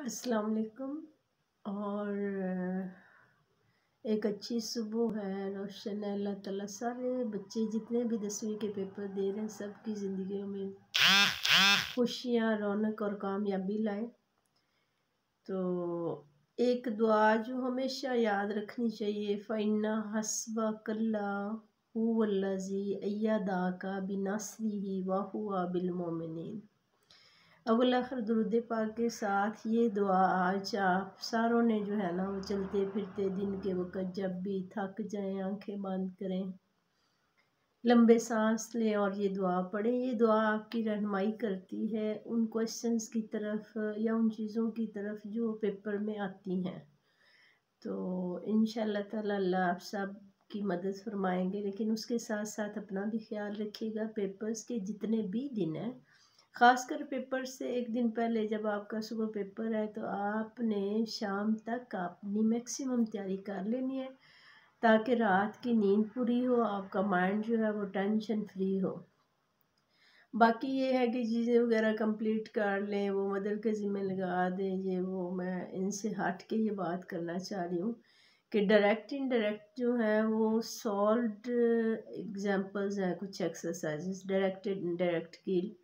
अस्सलाम वालेकुम। और एक अच्छी सुबह है, रोशन है। अल्लाह ताला सारे बच्चे जितने भी 10वीं के पेपर दे रहे हैं सबकी ज़िंदगियों में खुशियाँ, रौनक और कामयाबी लाए। तो एक दुआ जो हमेशा याद रखनी चाहिए, फ़इन्ना हस्बा कल्ला हुवल्लज़ी अय्यदा का बिनस्रिही व हुवा बिलमोमिनीन। अव्वल आखिर दुरूद पाक के साथ ये दुआ आज आप सारों ने जो है ना वो चलते फिरते दिन के वक़्त जब भी थक जाएं, आंखें बंद करें, लंबे सांस लें और ये दुआ पढ़ें। ये दुआ आपकी रहनुमाई करती है उन क्वेश्चंस की तरफ या उन चीज़ों की तरफ जो पेपर में आती हैं। तो इंशाअल्लाह ताला अल्लाह आप सब की मदद फरमाएंगे, लेकिन उसके साथ साथ अपना भी ख्याल रखिएगा। पेपर्स के जितने भी दिन हैं, ख़ासकर पेपर से एक दिन पहले जब आपका सुबह पेपर है तो आपने शाम तक अपनी मैक्सिमम तैयारी कर लेनी है ताकि रात की नींद पूरी हो, आपका माइंड जो है वो टेंशन फ्री हो। बाकी ये है कि चीज़ें वगैरह कंप्लीट कर लें, वो मदर के ज़िम्मे लगा दें, ये वो मैं इनसे हट के ये बात करना चाह रही हूँ कि डायरेक्ट इनडायरेक्ट जो है वो सॉल्व्ड एग्जांपल्स हैं, कुछ एक्सरसाइजेस डायरेक्ट इनडायरेक्ट की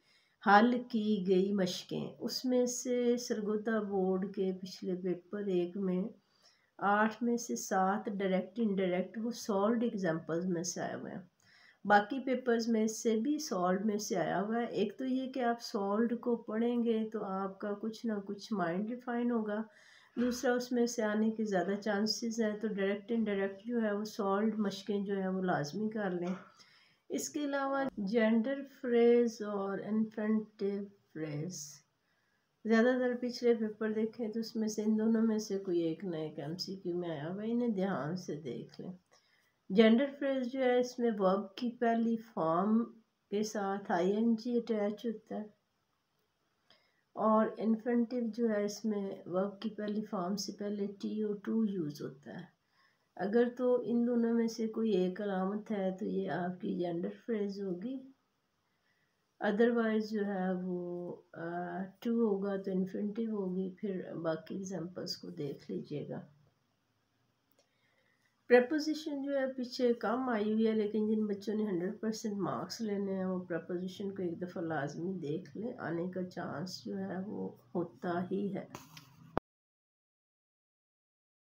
हल की गई मशकें। उसमें से सरगोदा बोर्ड के पिछले पेपर 1 में 8 में से 7 डायरेक्ट इनडायरेक्ट वो सॉल्व्ड एग्जांपल्स में से आए हुए हैं। बाकी पेपर्स में से भी सॉल्व में से आया हुआ है। एक तो ये कि आप सॉल्व को पढ़ेंगे तो आपका कुछ ना कुछ माइंड रिफाइन होगा, दूसरा उसमें से आने के ज़्यादा चांसेस हैं। तो डायरेक्ट इनडायरेक्ट जो है वो सॉल्व मशकें जो है वो लाजमी कर लें। इसके अलावा जेंडर फ्रेज़ और इन्फेंटिव फ्रेज़, ज़्यादातर पिछले पेपर देखें तो उसमें से इन दोनों में से कोई एक ना एक MCQ में आया हुआ है, इन्हें ध्यान से देख लें। जेंडर फ्रेज़ जो है इसमें वर्ब की पहली फॉर्म के साथ ING अटैच होता है, और इन्फेंटिव जो है इसमें वर्ब की पहली फॉर्म से पहले TO2 यूज़ होता है। अगर तो इन दोनों में से कोई एक अलामत है तो ये आपकी जेंडर फ्रेज़ होगी, अदरवाइज़ जो है वो 2 होगा तो इन्फिनेटिव होगी। फिर बाकी एग्जांपल्स को देख लीजिएगा। प्रपोजिशन जो है पीछे कम आई हुई है, लेकिन जिन बच्चों ने 100% मार्क्स लेने हैं वो प्रपोजिशन को एक दफ़ा लाजमी देख लें, आने का चांस जो है वो होता ही है।